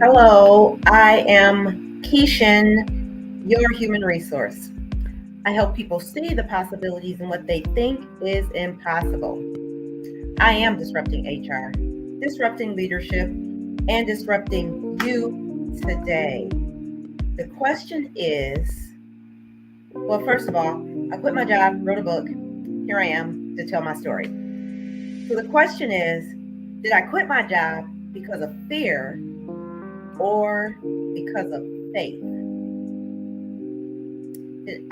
Hello, I am Keishan, your human resource. I help people see the possibilities in what they think is impossible. I am disrupting HR, disrupting leadership, and disrupting you today. The question is well, first of all, I quit my job, wrote a book. Here I am to tell my story. So the question is, did I quit my job because of fear or because of faith?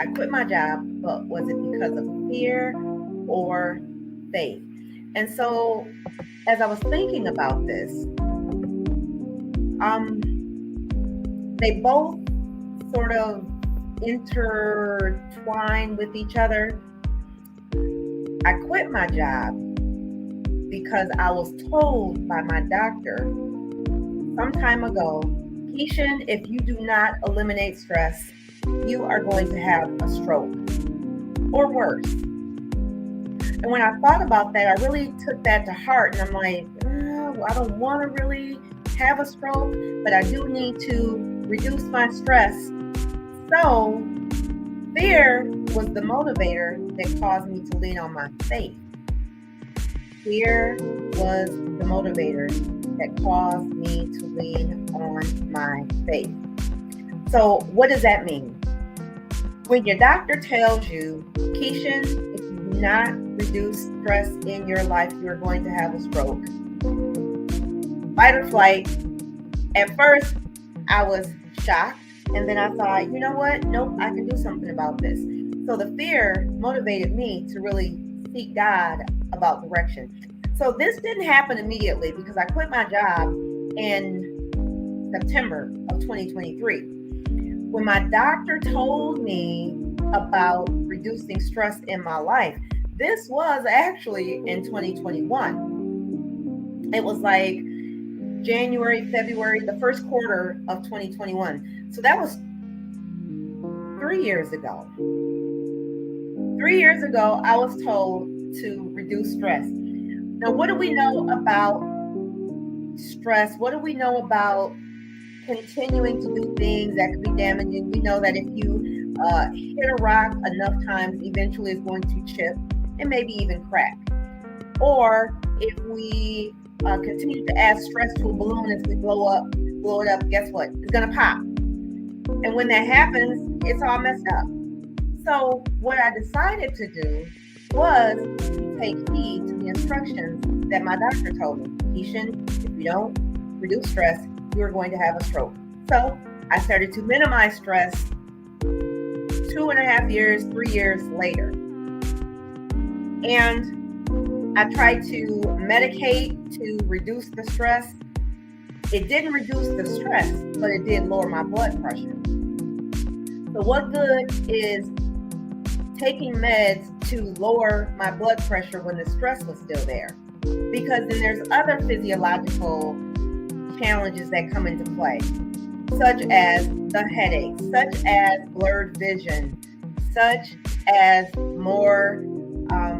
I quit my job, but was it because of fear or faith? And so, as I was thinking about this, they both sort of intertwine with each other. I quit my job because I was told by my doctor some time ago, Keishan, if you do not eliminate stress, you are going to have a stroke or worse. And when I thought about that, I really took that to heart. And I'm like, well, I don't want to really have a stroke, but I do need to reduce my stress. So fear was the motivator that caused me to lean on my faith. Fear was the motivator that caused me to lean on my faith. So what does that mean? When your doctor tells you, Keishan, if you do not reduce stress in your life, you're going to have a stroke. Fight or flight. At first, I was shocked. And then I thought, you know what? Nope, I can do something about this. So the fear motivated me to really seek God about direction. So this didn't happen immediately because I quit my job in September of 2023. When my doctor told me about reducing stress in my life, this was actually in 2021. It was like January, February, the first quarter of 2021. So that was 3 years ago. 3 years ago, I was told to reduce stress. Now, what do we know about stress? What do we know about continuing to do things that could be damaging? We know that if you hit a rock enough times, eventually it's going to chip and maybe even crack. Or if we continue to add stress to a balloon as we blow it up, guess what? It's going to pop. And when that happens, it's all messed up. So what I decided to do was to take heed to the instructions that my doctor told me. Keishan, if you don't reduce stress, you're going to have a stroke. So I started to minimize stress 2.5 years, 3 years later. And I tried to medicate to reduce the stress. It didn't reduce the stress, but it did lower my blood pressure. So what good is taking meds to lower my blood pressure when the stress was still there? Because then there's other physiological challenges that come into play, such as the headaches, such as blurred vision, such as more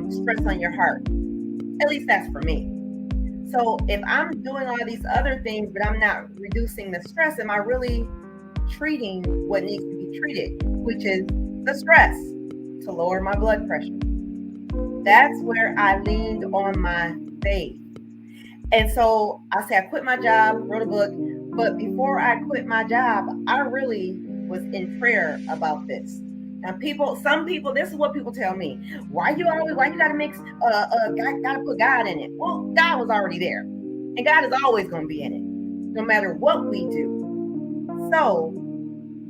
stress on your heart. At least that's for me. So if I'm doing all these other things, but I'm not reducing the stress, am I really treating what needs to be treated, which is the stress to lower my blood pressure? That's where I leaned on my faith. And so I said, I quit my job, wrote a book, but before I quit my job, I really was in prayer about this. Now, some people, this is what people tell me: why you gotta mix? Gotta put God in it. Well, God was already there, and God is always going to be in it, no matter what we do. So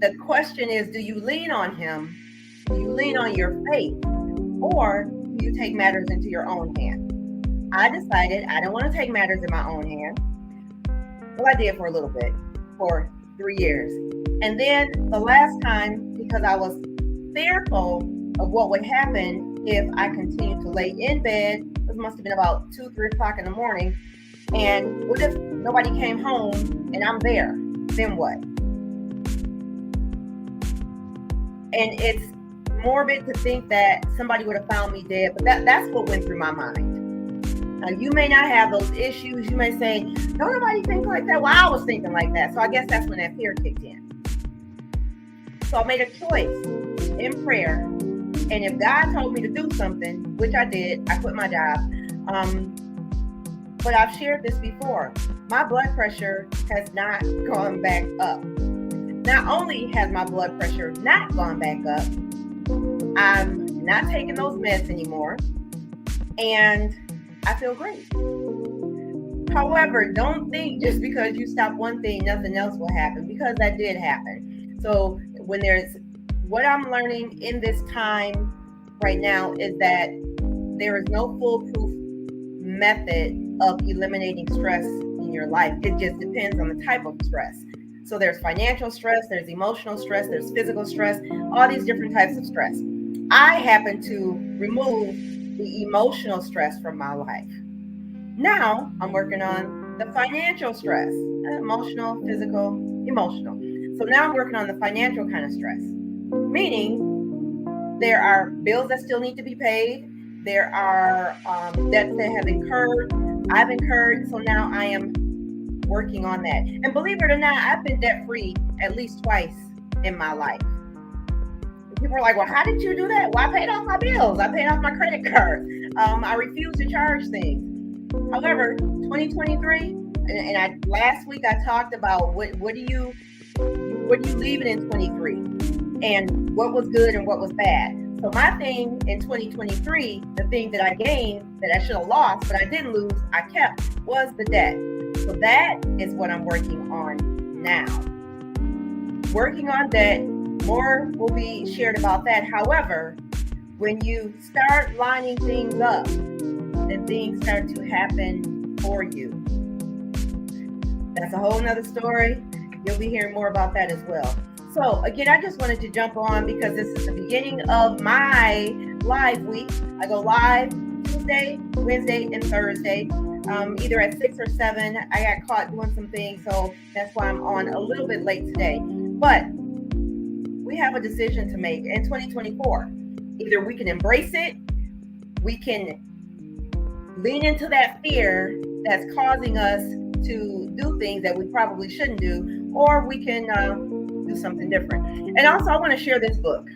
the question is: do you lean on Him? Do you lean on your faith, or do you take matters into your own hand? I decided I don't want to take matters in my own hand. Well, I did for a little bit, for 3 years, and then the last time, because I was fearful of what would happen if I continued to lay in bed. This must have been about 2-3 o'clock in the morning. And what if nobody came home and I'm there? Then what? And it's morbid to think that somebody would have found me dead, but that's what went through my mind. Now, you may not have those issues. You may say, no, nobody thinks like that. Well, I was thinking like that. So I guess that's when that fear kicked in. So I made a choice in prayer. And if God told me to do something, which I did, I quit my job. But I've shared this before. My blood pressure has not gone back up. Not only has my blood pressure not gone back up, I'm not taking those meds anymore. And I feel great. However, don't think just because you stop one thing, nothing else will happen, because that did happen. So what I'm learning in this time right now is that there is no foolproof method of eliminating stress in your life. It just depends on the type of stress. So there's financial stress, there's emotional stress, there's physical stress, all these different types of stress. I happen to remove the emotional stress from my life. Now I'm working on the financial stress, emotional, physical, emotional. So now I'm working on the financial kind of stress, meaning there are bills that still need to be paid. There are debts that I've incurred. So now I am working on that. And believe it or not, I've been debt free at least twice in my life. People are like, well, how did you do that? Well, I paid off my bills. I paid off my credit cards. I refuse to charge things. However, 2023, and last week I talked about what are you leaving in 23, and what was good and what was bad. So my thing in 2023, the thing that I gained that I should have lost, but I didn't lose, I kept, was the debt. So that is what I'm working on now. Working on debt. More will be shared about that. However, when you start lining things up, then things start to happen for you. That's a whole nother story. You'll be hearing more about that as well. So again, I just wanted to jump on because this is the beginning of my live week. I go live Tuesday, Wednesday, and Thursday, either at 6 or 7. I got caught doing some things, so that's why I'm on a little bit late today. But we have a decision to make in 2024. Either we can embrace it, we can lean into that fear that's causing us to do things that we probably shouldn't do, or we can do something different. And also, I want to share this book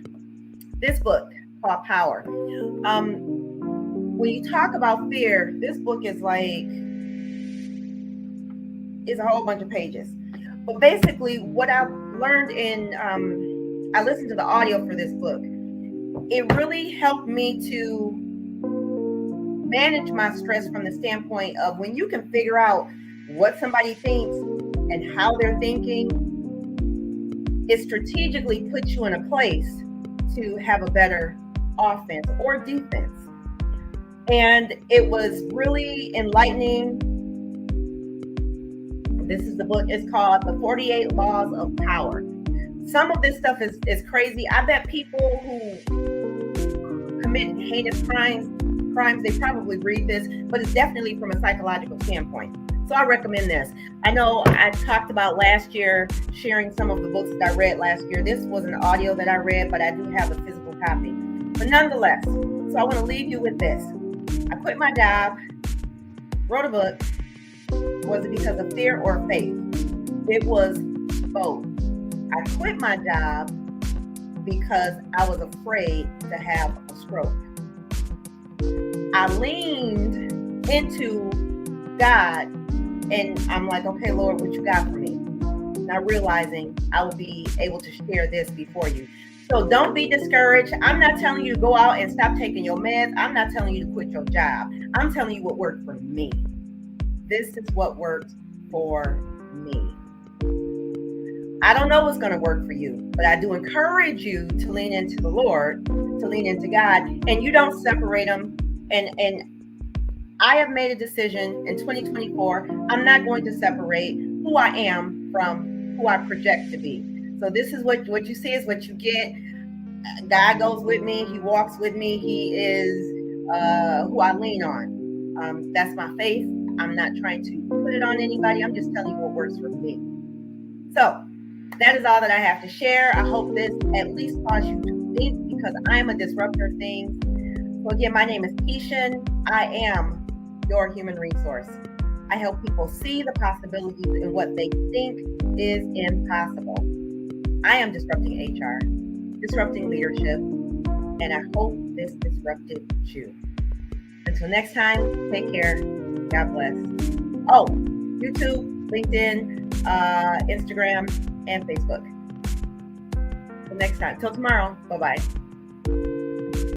called Power. When you talk about fear, this book is a whole bunch of pages. But basically, what I've learned I listened to the audio for this book. It really helped me to manage my stress from the standpoint of when you can figure out what somebody thinks and how they're thinking, it strategically puts you in a place to have a better offense or defense. And it was really enlightening. The book is called The 48 Laws of Power. Some of this stuff is crazy. I bet people who commit heinous crimes, they probably read this, but it's definitely from a psychological standpoint. So I recommend this. I know I talked about last year sharing some of the books that I read last year. This was an audio that I read, but I do have a physical copy. But nonetheless, so I want to leave you with this. I quit my job, wrote a book. Was it because of fear or faith? It was both. I quit my job because I was afraid to have a stroke. I leaned into God and I'm like, okay, Lord, what you got for me? Not realizing I will be able to share this before you. So don't be discouraged. I'm not telling you to go out and stop taking your meds. I'm not telling you to quit your job. I'm telling you what worked for me. This is what worked for me. I don't know what's going to work for you, but I do encourage you to lean into the Lord, to lean into God, and you don't separate them. And I have made a decision in 2024. I'm not going to separate who I am from who I project to be. So this is what you see is what you get. God goes with me. He walks with me. He is who I lean on. That's my faith. I'm not trying to put it on anybody. I'm just telling you what works for me. So that is all that I have to share. I hope this at least caused you to think, because I am a disruptor of things. So again, my name is Keishan. I am your human resource. I help people see the possibilities in what they think is impossible. I am disrupting HR, disrupting leadership, and I hope this disrupted you. Until next time, take care. God bless. Oh, YouTube, LinkedIn, Instagram, and Facebook. Till next time. Till tomorrow. Bye-bye.